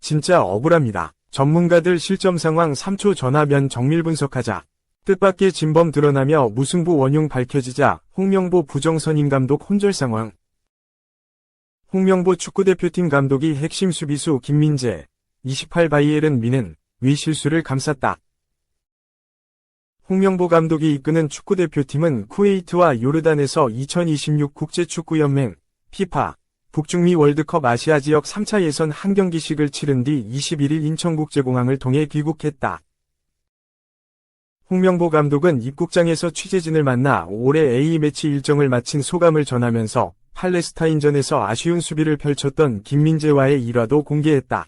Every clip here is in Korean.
진짜 억울합니다. 전문가들 실점 상황 3초 전화면 정밀 분석하자. 뜻밖의 진범 드러나며 무승부 원흉 밝혀지자 홍명보 부정선임 감독 혼절 상황. 홍명보 축구대표팀 감독이 핵심 수비수 김민재, 28 바이에른 뮌헨 위 실수를 감쌌다. 홍명보 감독이 이끄는 축구대표팀은 쿠웨이트와 요르단에서 2026 국제축구연맹 피파 북중미 월드컵 아시아 지역 3차 예선 한 경기씩을 치른 뒤 21일 인천국제공항을 통해 귀국했다. 홍명보 감독은 입국장에서 취재진을 만나 올해 A매치 일정을 마친 소감을 전하면서 팔레스타인전에서 아쉬운 수비를 펼쳤던 김민재와의 일화도 공개했다.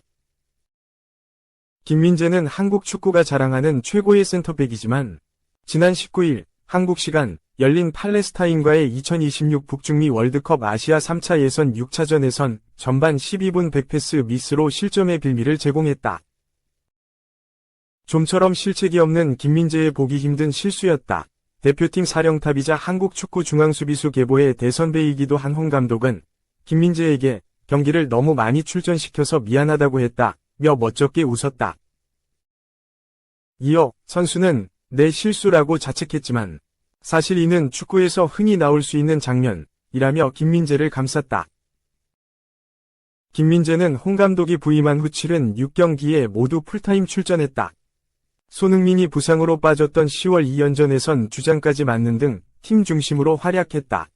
김민재는 한국 축구가 자랑하는 최고의 센터백이지만 지난 19일 한국 시간 열린 팔레스타인과의 2026 북중미 월드컵 아시아 3차 예선 6차전에선 전반 12분 백패스 미스로 실점의 빌미를 제공했다. 좀처럼 실책이 없는 김민재의 보기 힘든 실수였다. 대표팀 사령탑이자 한국 축구 중앙수비수 계보의 대선배이기도 한 홍 감독은 김민재에게 경기를 너무 많이 출전시켜서 미안하다고 했다며 멋쩍게 웃었다. 이어 선수는 내 실수라고 자책했지만 사실 이는 축구에서 흔히 나올 수 있는 장면이라며 김민재를 감쌌다. 김민재는 홍 감독이 부임한 후 치른 6경기에 모두 풀타임 출전했다. 손흥민이 부상으로 빠졌던 10월 2연전에선 주장까지 맡는 등 팀 중심으로 활약했다.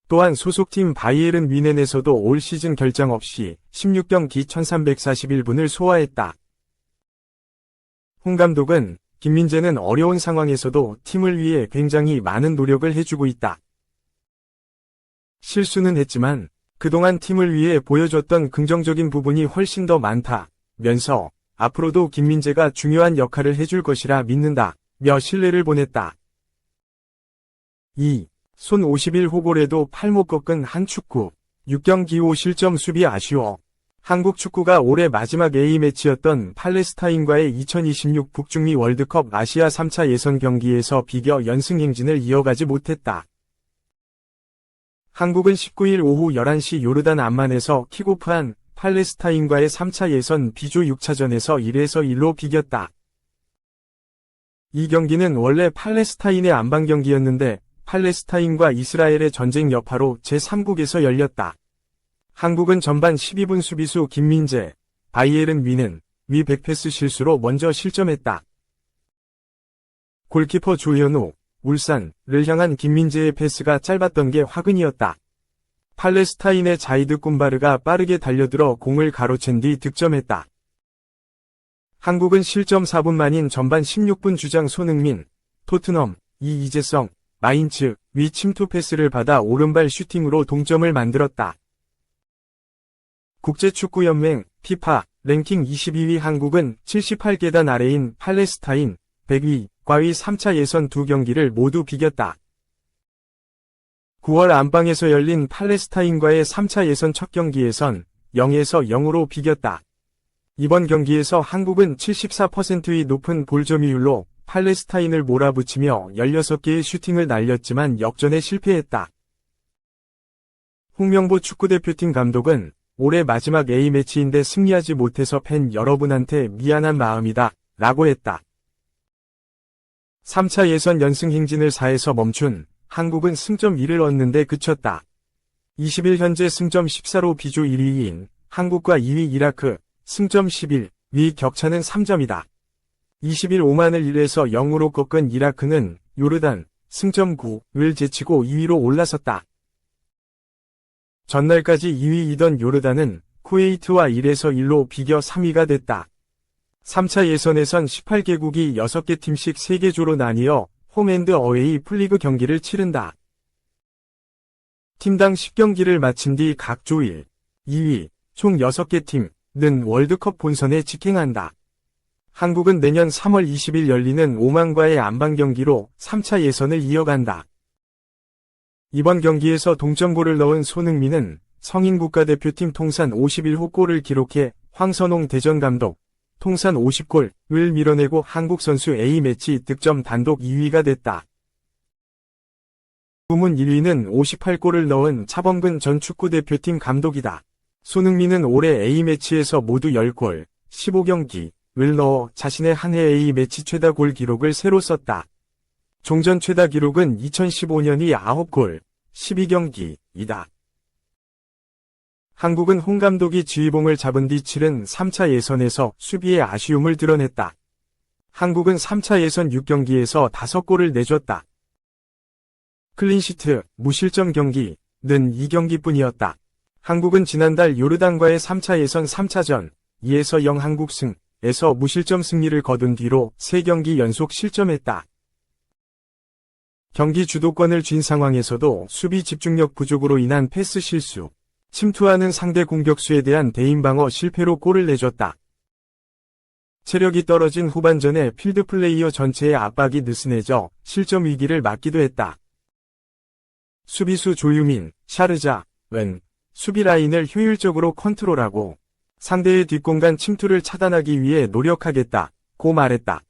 또한 소속팀 바이에른 뮌헨에서도 올 시즌 결장 없이 16경기 1341분을 소화했다. 홍 감독은 김민재는 어려운 상황에서도 팀을 위해 굉장히 많은 노력을 해주고 있다. 실수는 했지만 그동안 팀을 위해 보여줬던 긍정적인 부분이 훨씬 더 많다면서 앞으로도 김민재가 중요한 역할을 해줄 것이라 믿는다며 신뢰를 보냈다. 2. 손 50일 호골에도 팔목 꺾은 한 축구. 6경기 5실점 수비 아쉬워. 한국 축구가 올해 마지막 A매치였던 팔레스타인과의 2026 북중미 월드컵 아시아 3차 예선 경기에서 비겨 연승 행진을 이어가지 못했다. 한국은 19일 오후 11시 요르단 암만에서 킥오프한 팔레스타인과의 3차 예선 B조 6차전에서 1에서 1로 비겼다. 이 경기는 원래 팔레스타인의 안방 경기였는데 팔레스타인과 이스라엘의 전쟁 여파로 제3국에서 열렸다. 한국은 전반 12분 수비수 김민재, 바이에른 뮌헨 위 백패스 실수로 먼저 실점했다. 골키퍼 조현우, 울산을 향한 김민재의 패스가 짧았던 게 화근이었다. 팔레스타인의 자이드 꿈바르가 빠르게 달려들어 공을 가로챈 뒤 득점했다. 한국은 실점 4분 만인 전반 16분 주장 손흥민, 토트넘, 이재성, 마인츠 위 침투 패스를 받아 오른발 슈팅으로 동점을 만들었다. 국제축구연맹 피파 랭킹 22위 한국은 78계단 아래인 팔레스타인 100위 과의 3차 예선 2경기를 모두 비겼다. 9월 안방에서 열린 팔레스타인과의 3차 예선 첫 경기에선 0에서 0으로 비겼다. 이번 경기에서 한국은 74%의 높은 볼 점유율로 팔레스타인을 몰아붙이며 16개의 슈팅을 날렸지만 역전에 실패했다. 홍명보 축구대표팀 감독은 올해 마지막 A매치인데 승리하지 못해서 팬 여러분한테 미안한 마음이다 라고 했다. 3차 예선 연승 행진을 4에서 멈춘 한국은 승점 1을 얻는데 그쳤다. 20일 현재 승점 14로 B조 1위인 한국과 2위 이라크 승점 11, 위 격차는 3점이다. 20일 오만을 1에서 0으로 꺾은 이라크는 요르단 승점 9를 제치고 2위로 올라섰다. 전날까지 2위이던 요르단은 쿠웨이트와 1에서 1로 비겨 3위가 됐다. 3차 예선에선 18개국이 6개 팀씩 3개 조로 나뉘어 홈앤드 어웨이 풀리그 경기를 치른다. 팀당 10경기를 마친 뒤 각 조 1, 2위, 총 6개 팀은 월드컵 본선에 직행한다. 한국은 내년 3월 20일 열리는 오만과의 안방 경기로 3차 예선을 이어간다. 이번 경기에서 동점골을 넣은 손흥민은 성인 국가대표팀 통산 51호 골을 기록해 황선홍 대전 감독 통산 50골을 밀어내고 한국 선수 A매치 득점 단독 2위가 됐다. 부문 1위는 58골을 넣은 차범근 전 축구대표팀 감독이다. 손흥민은 올해 A매치에서 모두 10골, 15경기를 넣어 자신의 한 해 A매치 최다 골 기록을 새로 썼다. 종전 최다 기록은 2015년이 9골, 12경기이다. 한국은 홍 감독이 지휘봉을 잡은 뒤 치른 3차 예선에서 수비의 아쉬움을 드러냈다. 한국은 3차 예선 6경기에서 5골을 내줬다. 클린시트, 무실점 경기는 2경기뿐이었다. 한국은 지난달 요르단과의 3차 예선 3차전 2에서 0 한국 승에서 무실점 승리를 거둔 뒤로 3경기 연속 실점했다. 경기 주도권을 쥔 상황에서도 수비 집중력 부족으로 인한 패스 실수, 침투하는 상대 공격수에 대한 대인 방어 실패로 골을 내줬다. 체력이 떨어진 후반전에 필드 플레이어 전체의 압박이 느슨해져 실점 위기를 맞기도 했다. 수비수 조유민, 샤르자은 수비 라인을 효율적으로 컨트롤하고 상대의 뒷공간 침투를 차단하기 위해 노력하겠다고 말했다.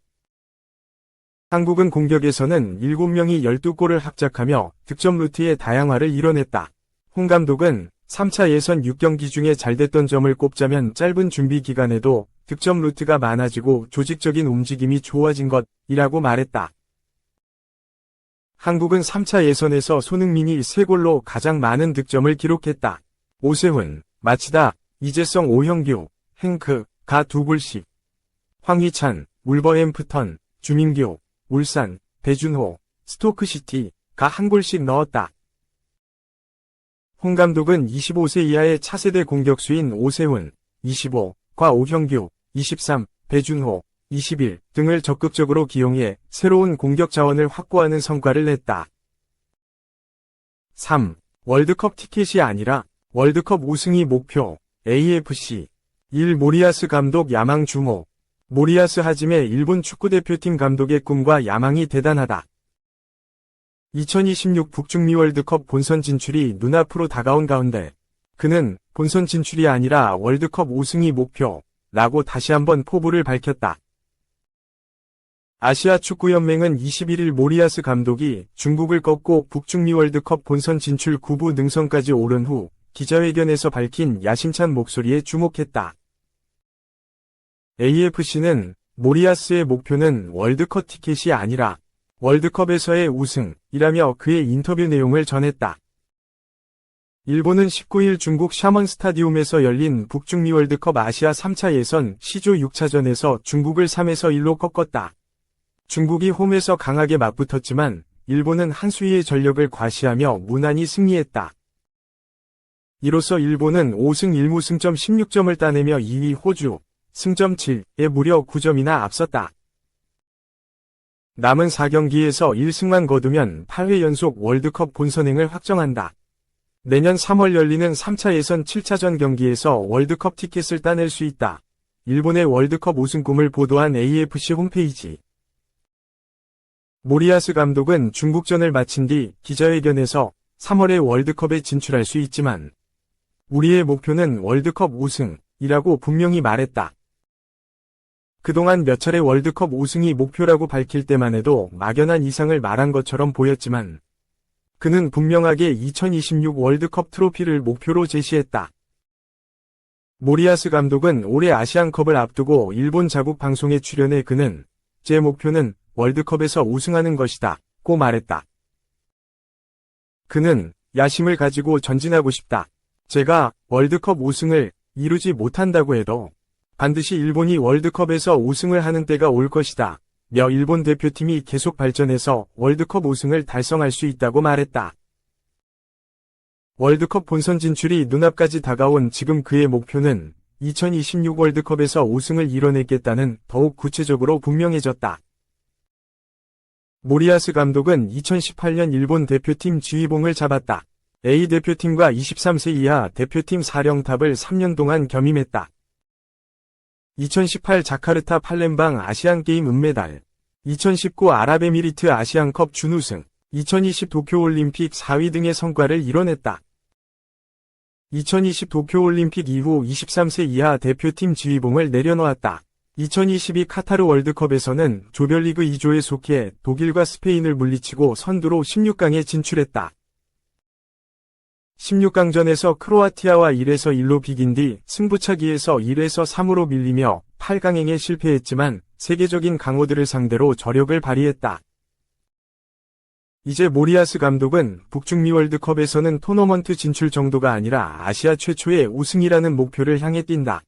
한국은 공격에서는 7명이 12골을 합작하며 득점 루트의 다양화를 이뤄냈다. 홍 감독은 3차 예선 6경기 중에 잘됐던 점을 꼽자면 짧은 준비 기간에도 득점 루트가 많아지고 조직적인 움직임이 좋아진 것이라고 말했다. 한국은 3차 예선에서 손흥민이 3골로 가장 많은 득점을 기록했다. 오세훈, 마치다, 이재성 오형규, 행크가 2골씩. 황희찬, 울버햄프턴, 주민규, 울산, 배준호, 스토크시티가 1골씩 넣었다. 홍 감독은 25세 이하의 차세대 공격수인 오세훈, 25과 오형규, 23, 배준호, 21 등을 적극적으로 기용해 새로운 공격 자원을 확보하는 성과를 냈다. 3. 월드컵 티켓이 아니라 월드컵 우승이 목표, AFC. 1. 모리아스 감독 야망 주목. 모리아스 하짐의 일본 축구대표팀 감독의 꿈과 야망이 대단하다. 2026 북중미 월드컵 본선 진출이 눈앞으로 다가온 가운데 그는 본선 진출이 아니라 월드컵 우승이 목표라고 다시 한번 포부를 밝혔다. 아시아 축구연맹은 21일 모리아스 감독이 중국을 꺾고 북중미 월드컵 본선 진출 9부 능선까지 오른 후 기자회견에서 밝힌 야심찬 목소리에 주목했다. AFC는 모리아스의 목표는 월드컵 티켓이 아니라 월드컵에서의 우승이라며 그의 인터뷰 내용을 전했다. 일본은 19일 중국 샤먼 스타디움에서 열린 북중미 월드컵 아시아 3차 예선 C조 6차전에서 중국을 3에서 1로 꺾었다. 중국이 홈에서 강하게 맞붙었지만 일본은 한 수위의 전력을 과시하며 무난히 승리했다. 이로써 일본은 5승 1무 승점 16점을 따내며 2위 호주, 승점 7에 무려 9점이나 앞섰다. 남은 4경기에서 1승만 거두면 8회 연속 월드컵 본선행을 확정한다. 내년 3월 열리는 3차 예선 7차전 경기에서 월드컵 티켓을 따낼 수 있다. 일본의 월드컵 우승 꿈을 보도한 AFC 홈페이지. 모리아스 감독은 중국전을 마친 뒤 기자회견에서 3월에 월드컵에 진출할 수 있지만 우리의 목표는 월드컵 우승이라고 분명히 말했다. 그동안 몇 차례 월드컵 우승이 목표라고 밝힐 때만 해도 막연한 이상을 말한 것처럼 보였지만 그는 분명하게 2026 월드컵 트로피를 목표로 제시했다. 모리아스 감독은 올해 아시안컵을 앞두고 일본 자국 방송에 출연해 그는 제 목표는 월드컵에서 우승하는 것이다 고 말했다. 그는 야심을 가지고 전진하고 싶다. 제가 월드컵 우승을 이루지 못한다고 해도 반드시 일본이 월드컵에서 우승을 하는 때가 올 것이다. 며 일본 대표팀이 계속 발전해서 월드컵 우승을 달성할 수 있다고 말했다. 월드컵 본선 진출이 눈앞까지 다가온 지금 그의 목표는 2026 월드컵에서 우승을 이뤄내겠다는 더욱 구체적으로 분명해졌다. 모리아스 감독은 2018년 일본 대표팀 지휘봉을 잡았다. A 대표팀과 23세 이하 대표팀 사령탑을 3년 동안 겸임했다. 2018 자카르타 팔렘방 아시안게임 은메달, 2019 아랍에미리트 아시안컵 준우승, 2020 도쿄올림픽 4위 등의 성과를 이뤄냈다. 2020 도쿄올림픽 이후 23세 이하 대표팀 지휘봉을 내려놓았다. 2022 카타르 월드컵에서는 조별리그 2조에 속해 독일과 스페인을 물리치고 선두로 16강에 진출했다. 16강전에서 크로아티아와 1에서 1로 비긴 뒤 승부차기에서 1에서 3으로 밀리며 8강행에 실패했지만 세계적인 강호들을 상대로 저력을 발휘했다. 이제 모리아스 감독은 북중미 월드컵에서는 토너먼트 진출 정도가 아니라 아시아 최초의 우승이라는 목표를 향해 뛴다.